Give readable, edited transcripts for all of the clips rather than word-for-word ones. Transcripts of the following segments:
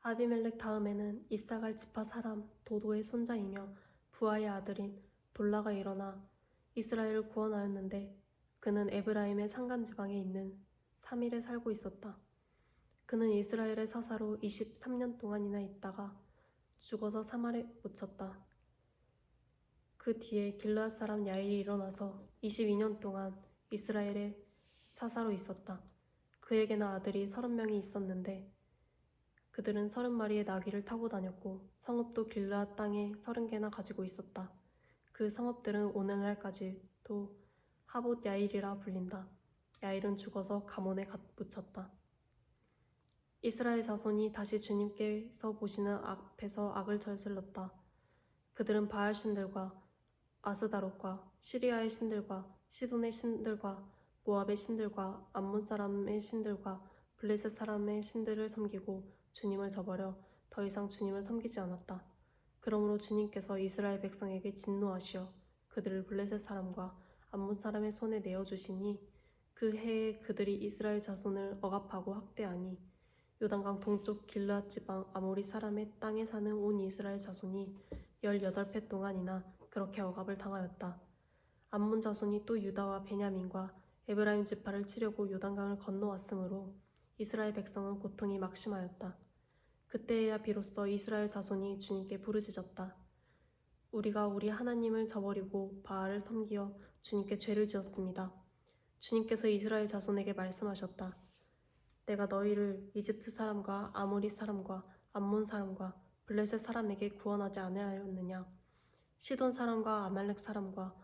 아비멜렉 다음에는 이사갈 지파 사람 도도의 손자이며 부하의 아들인 돌라가 일어나 이스라엘을 구원하였는데 그는 에브라임의 산간 지방에 있는 사밀에 살고 있었다. 그는 이스라엘의 사사로 23년 동안이나 있다가 죽어서 사말에 묻혔다. 그 뒤에 길르앗 사람 야일이 일어나서 22년 동안 이스라엘의 사사로 있었다. 그에게는 아들이 30명이 있었는데 그들은 30마리의 나귀를 타고 다녔고 성읍도 길르앗 땅에 30개나 가지고 있었다. 그 성읍들은 오늘날까지도 하봇 야일이라 불린다. 야일은 죽어서 가몬에 묻혔다. 이스라엘 자손이 다시 주님께서 보시는 앞에서 악을 저질렀다. 그들은 바알 신들과 아스다롯과 시리아의 신들과 시돈의 신들과 모압의 신들과 암몬 사람의 신들과 블레셋 사람의 신들을 섬기고 주님을 저버려 더 이상 주님을 섬기지 않았다. 그러므로 주님께서 이스라엘 백성에게 진노하시어 그들을 블레셋 사람과 암몬 사람의 손에 내어주시니 그 해에 그들이 이스라엘 자손을 억압하고 학대하니 요단강 동쪽 길르앗 지방 아모리 사람의 땅에 사는 온 이스라엘 자손이 18회 동안이나 그렇게 억압을 당하였다. 암몬 자손이 또 유다와 베냐민과 에브라임 지파를 치려고 요단강을 건너왔으므로 이스라엘 백성은 고통이 막심하였다. 그때에야 비로소 이스라엘 자손이 주님께 부르짖었다. 우리가 우리 하나님을 저버리고 바알을 섬기어 주님께 죄를 지었습니다. 주님께서 이스라엘 자손에게 말씀하셨다. 내가 너희를 이집트 사람과 아모리 사람과 암몬 사람과 블레셋 사람에게 구원하지 아니하였느냐. 시돈 사람과 아말렉 사람과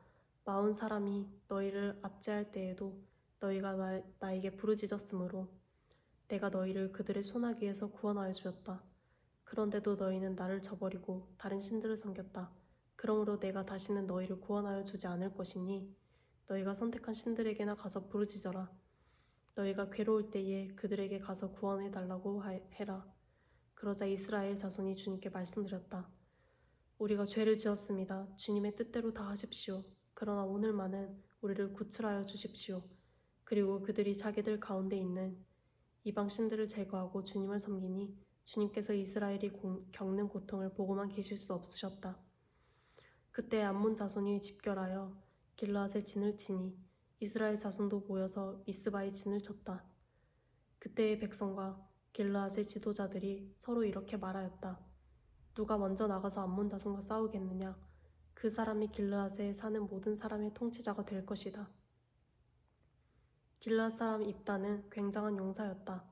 마온 사람이 너희를 압제할 때에도 너희가 나에게 부르짖었으므로 내가 너희를 그들의 손아귀에서 구원하여 주었다. 그런데도 너희는 나를 저버리고 다른 신들을 섬겼다. 그러므로 내가 다시는 너희를 구원하여 주지 않을 것이니 너희가 선택한 신들에게나 가서 부르짖어라. 너희가 괴로울 때에 그들에게 가서 구원해달라고 해라. 그러자 이스라엘 자손이 주님께 말씀드렸다. 우리가 죄를 지었습니다. 주님의 뜻대로 다 하십시오. 그러나 오늘만은 우리를 구출하여 주십시오. 그리고 그들이 자기들 가운데 있는 이방 신들을 제거하고 주님을 섬기니 주님께서 이스라엘이 겪는 고통을 보고만 계실 수 없으셨다. 그때 암몬 자손이 집결하여 길르앗에 진을 치니 이스라엘 자손도 모여서 미스바에 진을 쳤다. 그때의 백성과 길르앗의 지도자들이 서로 이렇게 말하였다. 누가 먼저 나가서 암몬 자손과 싸우겠느냐? 그 사람이 길르앗에 사는 모든 사람의 통치자가 될 것이다. 길르앗 사람 입다는 굉장한 용사였다.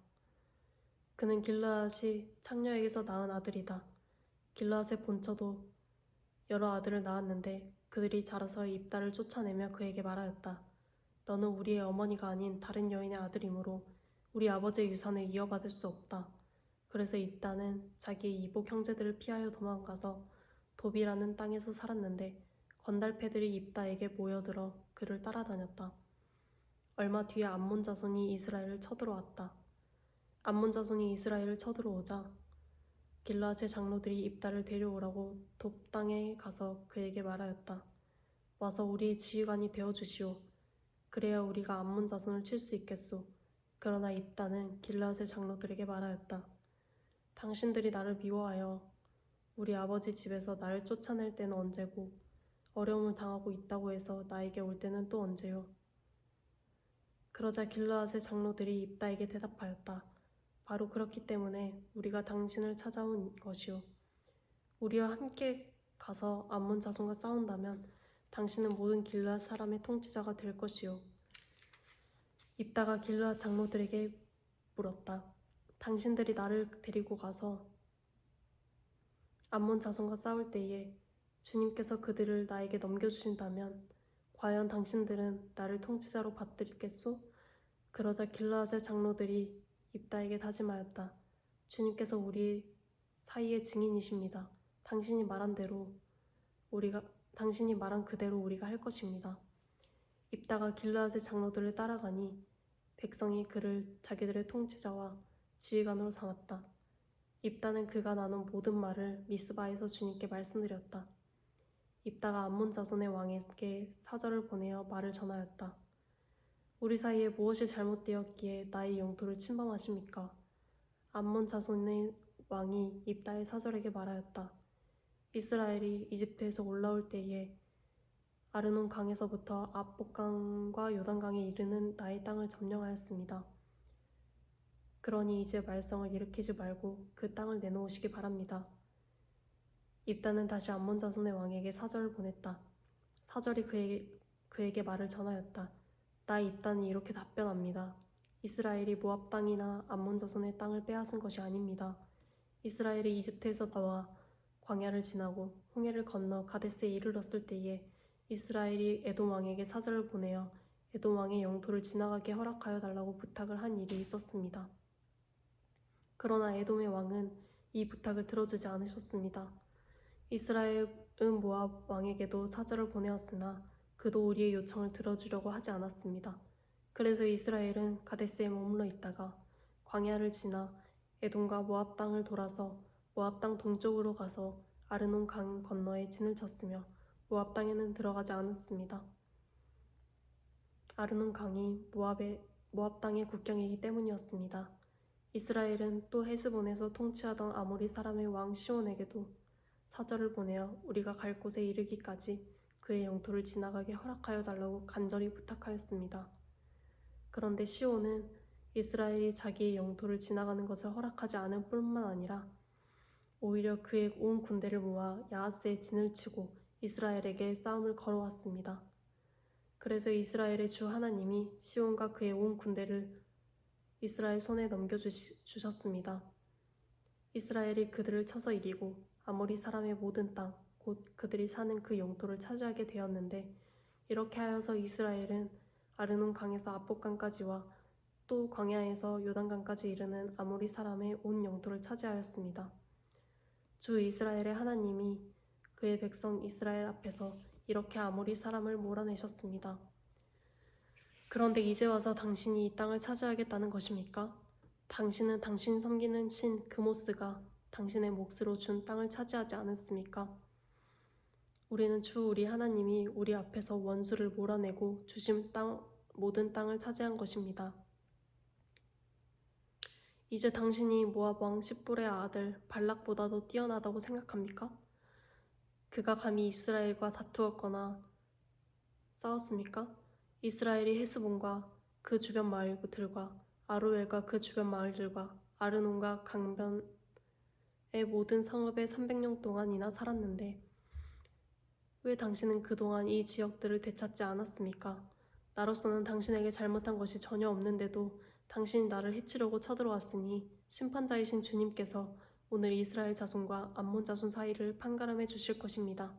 그는 길르앗이 창녀에게서 낳은 아들이다. 길르앗의 본처도 여러 아들을 낳았는데 그들이 자라서 입다를 쫓아내며 그에게 말하였다. 너는 우리의 어머니가 아닌 다른 여인의 아들이므로 우리 아버지의 유산을 이어받을 수 없다. 그래서 입다는 자기의 이복 형제들을 피하여 도망가서 도비라는 땅에서 살았는데 건달패들이 입다에게 모여들어 그를 따라다녔다. 얼마 뒤에 암몬 자손이 이스라엘을 쳐들어왔다. 암몬 자손이 이스라엘을 쳐들어오자 길르앗의 장로들이 입다를 데려오라고 돕 땅에 가서 그에게 말하였다. 와서 우리의 지휘관이 되어주시오. 그래야 우리가 암몬 자손을 칠 수 있겠소. 그러나 입다는 길르앗의 장로들에게 말하였다. 당신들이 나를 미워하여 우리 아버지 집에서 나를 쫓아낼 때는 언제고 어려움을 당하고 있다고 해서 나에게 올 때는 또 언제요. 그러자 길르앗의 장로들이 입다에게 대답하였다. 바로 그렇기 때문에 우리가 당신을 찾아온 것이오. 우리와 함께 가서 암몬 자손과 싸운다면 당신은 모든 길르앗 사람의 통치자가 될 것이오. 입다가 길르앗 장로들에게 물었다. 당신들이 나를 데리고 가서 암몬 자손과 싸울 때에 주님께서 그들을 나에게 넘겨주신다면 과연 당신들은 나를 통치자로 받들겠소? 그러자 길르앗의 장로들이 입다에게 다짐하였다. 주님께서 우리 사이의 증인이십니다. 당신이 말한 그대로 우리가 할 것입니다. 입다가 길르앗의 장로들을 따라가니 백성이 그를 자기들의 통치자와 지휘관으로 삼았다. 입다는 그가 나눈 모든 말을 미스바에서 주님께 말씀드렸다. 입다가 암몬 자손의 왕에게 사절을 보내어 말을 전하였다. 우리 사이에 무엇이 잘못되었기에 나의 영토를 침범하십니까? 암몬 자손의 왕이 입다의 사절에게 말하였다. 이스라엘이 이집트에서 올라올 때에 아르논 강에서부터 압복강과 요단강에 이르는 나의 땅을 점령하였습니다. 그러니 이제 말썽을 일으키지 말고 그 땅을 내놓으시기 바랍니다. 입다는 다시 암몬 자손의 왕에게 사절을 보냈다. 사절이 그에게 말을 전하였다. 나 입다는 이렇게 답변합니다. 이스라엘이 모압 땅이나 암몬 자손의 땅을 빼앗은 것이 아닙니다. 이스라엘이 이집트에서 나와 광야를 지나고 홍해를 건너 가데스에 이르렀을 때에 이스라엘이 에돔 왕에게 사절을 보내어 에돔 왕의 영토를 지나가게 허락하여 달라고 부탁을 한 일이 있었습니다. 그러나 에돔의 왕은 이 부탁을 들어주지 않으셨습니다. 이스라엘은 모압 왕에게도 사절을 보내었으나 그도 우리의 요청을 들어주려고 하지 않았습니다. 그래서 이스라엘은 가데스에 머물러 있다가 광야를 지나 에돔과 모압 땅을 돌아서 모압 땅 동쪽으로 가서 아르논 강 건너에 진을 쳤으며 모압 땅에는 들어가지 않았습니다. 아르논 강이 모압 땅의 국경이기 때문이었습니다. 이스라엘은 또 헤스본에서 통치하던 아모리 사람의 왕 시온에게도 사절을 보내어 우리가 갈 곳에 이르기까지 그의 영토를 지나가게 허락하여 달라고 간절히 부탁하였습니다. 그런데 시온은 이스라엘이 자기의 영토를 지나가는 것을 허락하지 않을 뿐만 아니라 오히려 그의 온 군대를 모아 야하스에 진을 치고 이스라엘에게 싸움을 걸어왔습니다. 그래서 이스라엘의 주 하나님이 시온과 그의 온 군대를 이스라엘 손에 넘겨주셨습니다. 이스라엘이 그들을 쳐서 이기고 아모리 사람의 모든 땅, 곧 그들이 사는 그 영토를 차지하게 되었는데 이렇게 하여서 이스라엘은 아르논 강에서 압복강까지와 또 광야에서 요단강까지 이르는 아모리 사람의 온 영토를 차지하였습니다. 주 이스라엘의 하나님이 그의 백성 이스라엘 앞에서 이렇게 아모리 사람을 몰아내셨습니다. 그런데 이제 와서 당신이 이 땅을 차지하겠다는 것입니까? 당신은 당신이 섬기는 신 그모스가 당신의 몫으로 준 땅을 차지하지 않았습니까? 우리는 주 우리 하나님이 우리 앞에서 원수를 몰아내고 주신 모든 땅을 차지한 것입니다. 이제 당신이 모압 왕 십볼의 아들 발락보다도 뛰어나다고 생각합니까? 그가 감히 이스라엘과 다투었거나 싸웠습니까? 이스라엘이 헤스본과 그 주변 마을들과 아로엘과 그 주변 마을들과 아르논과 강변의 모든 성읍에 300년 동안이나 살았는데 왜 당신은 그동안 이 지역들을 되찾지 않았습니까? 나로서는 당신에게 잘못한 것이 전혀 없는데도 당신이 나를 해치려고 쳐들어왔으니 심판자이신 주님께서 오늘 이스라엘 자손과 암몬 자손 사이를 판가름해 주실 것입니다.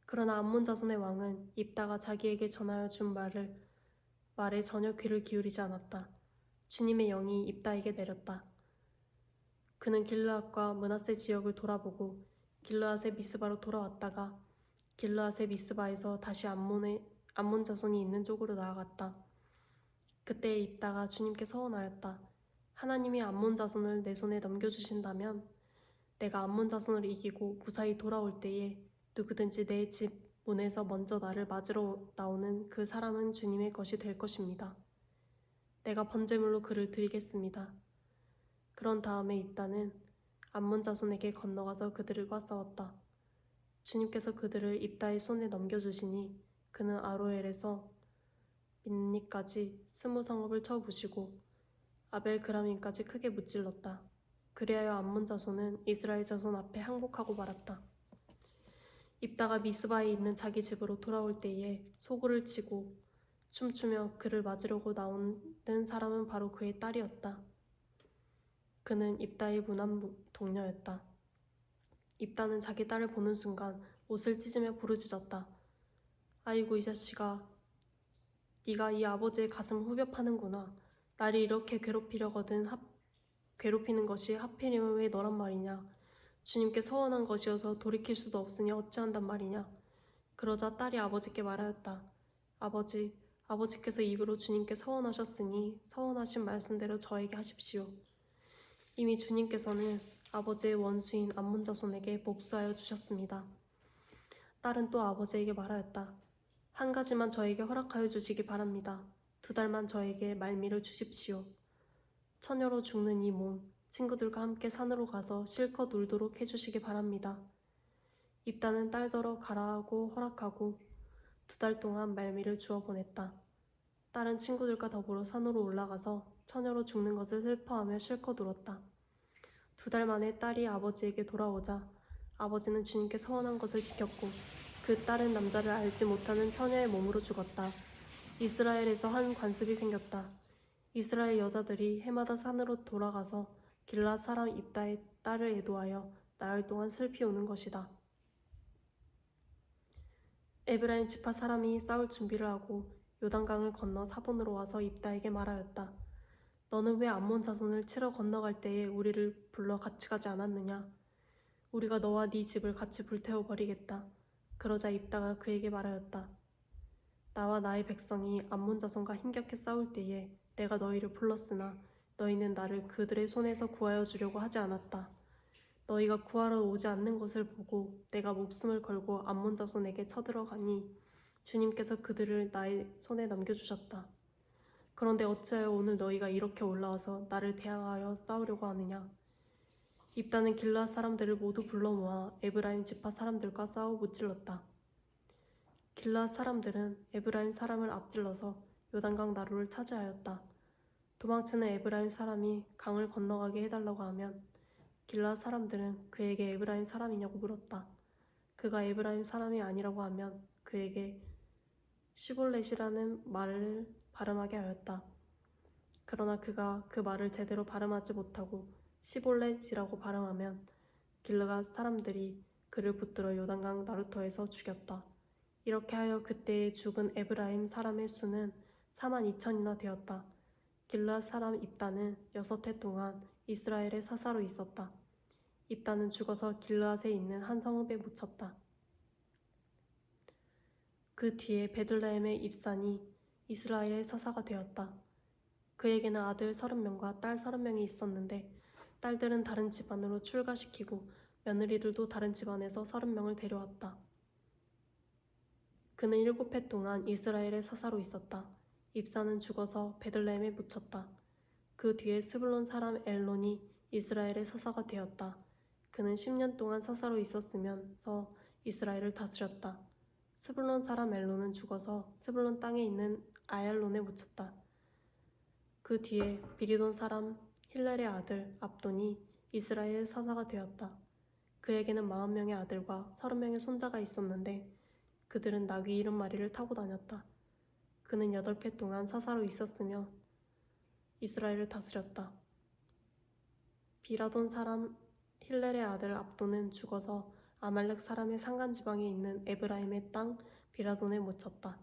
그러나 암몬 자손의 왕은 입다가 자기에게 전하여 준 말에 전혀 귀를 기울이지 않았다. 주님의 영이 입다에게 내렸다. 그는 길르앗과 므낫세 지역을 돌아보고 길르앗의 미스바로 돌아왔다가 길르앗의 미스바에서 다시 암몬 자손이 있는 쪽으로 나아갔다. 그때 입다가 주님께 서원하였다. 하나님이 암몬 자손을 내 손에 넘겨주신다면 내가 암몬 자손을 이기고 무사히 돌아올 때에 누구든지 내 집 문에서 먼저 나를 맞으러 나오는 그 사람은 주님의 것이 될 것입니다. 내가 번제물로 그를 드리겠습니다. 그런 다음에 입다는 암몬 자손에게 건너가서 그들과 싸웠다. 주님께서 그들을 입다의 손에 넘겨주시니 그는 아로엘에서 민니까지 20성읍을 쳐 부시고 아벨그라민까지 크게 무찔렀다. 그리하여 암몬 자손은 이스라엘 자손 앞에 항복하고 말았다. 입다가 미스바에 있는 자기 집으로 돌아올 때에 소구를 치고 춤추며 그를 맞으려고 나오는 사람은 바로 그의 딸이었다. 그는 입다의 무난 동녀였다. 입다는 자기 딸을 보는 순간 옷을 찢으며 부르짖었다. 아이고 이 자식아, 네가 이 아버지의 가슴을 후벼 파는구나. 나를 이렇게 괴롭히는 것이 하필이면 왜 너란 말이냐. 주님께 서원한 것이어서 돌이킬 수도 없으니 어찌한단 말이냐. 그러자 딸이 아버지께 말하였다. 아버지께서 입으로 주님께 서원하셨으니 서원하신 말씀대로 저에게 하십시오. 이미 주님께서는 아버지의 원수인 암몬 자손에게 복수하여 주셨습니다. 딸은 또 아버지에게 말하였다. 한 가지만 저에게 허락하여 주시기 바랍니다. 2달만 저에게 말미를 주십시오. 처녀로 죽는 이 몸, 친구들과 함께 산으로 가서 실컷 울도록 해주시기 바랍니다. 입다는 딸더러 가라하고 허락하고 2달 동안 말미를 주워 보냈다. 딸은 친구들과 더불어 산으로 올라가서 처녀로 죽는 것을 슬퍼하며 실컷 울었다. 2달 만에 딸이 아버지에게 돌아오자 아버지는 주님께 서원한 것을 지켰고 그 딸은 남자를 알지 못하는 처녀의 몸으로 죽었다. 이스라엘에서 한 관습이 생겼다. 이스라엘 여자들이 해마다 산으로 돌아가서 길앗 사람 입다의 딸을 애도하여 나흘 동안 슬피 우는 것이다. 에브라임 지파 사람이 싸울 준비를 하고 요단강을 건너 사본으로 와서 입다에게 말하였다. 너는 왜 암몬 자손을 치러 건너갈 때에 우리를 불러 같이 가지 않았느냐? 우리가 너와 네 집을 같이 불태워 버리겠다. 그러자 입다가 그에게 말하였다. 나와 나의 백성이 암몬 자손과 힘겹게 싸울 때에 내가 너희를 불렀으나 너희는 나를 그들의 손에서 구하여 주려고 하지 않았다. 너희가 구하러 오지 않는 것을 보고 내가 목숨을 걸고 암몬 자손에게 쳐들어가니 주님께서 그들을 나의 손에 넘겨주셨다. 그런데 어찌하여 오늘 너희가 이렇게 올라와서 나를 대항하여 싸우려고 하느냐? 입다는 길앗 사람들을 모두 불러 모아 에브라임 지파 사람들과 싸워 무찔렀다. 길앗 사람들은 에브라임 사람을 앞질러서 요단강 나루를 차지하였다. 도망치는 에브라임 사람이 강을 건너가게 해달라고 하면 길앗 사람들은 그에게 에브라임 사람이냐고 물었다. 그가 에브라임 사람이 아니라고 하면 그에게 시볼렛이라는 말을 발음하게 하였다. 그러나 그가 그 말을 제대로 발음하지 못하고 시볼렛이라고 발음하면 길앗 사람들이 그를 붙들어 요단강 나루터에서 죽였다. 이렇게 하여 그때에 죽은 에브라임 사람의 수는 42,000이나 되었다. 길앗 사람 입다는 6해 동안 이스라엘의 사사로 있었다. 입다는 죽어서 길앗에 있는 한 성읍에 묻혔다. 그 뒤에 베들레헴의 입산이 이스라엘의 사사가 되었다. 그에게는 아들 30명과 딸 30명이 있었는데 딸들은 다른 집안으로 출가시키고 며느리들도 다른 집안에서 30명을 데려왔다. 그는 7해 동안 이스라엘의 사사로 있었다. 입사는 죽어서 베들레헴에 묻혔다. 그 뒤에 스불론 사람 엘론이 이스라엘의 사사가 되었다. 그는 10년 동안 사사로 있었으면서 이스라엘을 다스렸다. 스불론 사람 엘론은 죽어서 스불론 땅에 있는 아얄론에 묻혔다. 그 뒤에 비리돈 사람 힐렐의 아들 압돈이 이스라엘 사사가 되었다. 그에게는 40명의 아들과 30명의 손자가 있었는데 그들은 나귀 70마리를 타고 다녔다. 그는 8해 동안 사사로 있었으며 이스라엘을 다스렸다. 비라돈 사람 힐렐의 아들 압돈은 죽어서 아말렉 사람의 산간 지방에 있는 에브라임의 땅 비라돈에 묻혔다.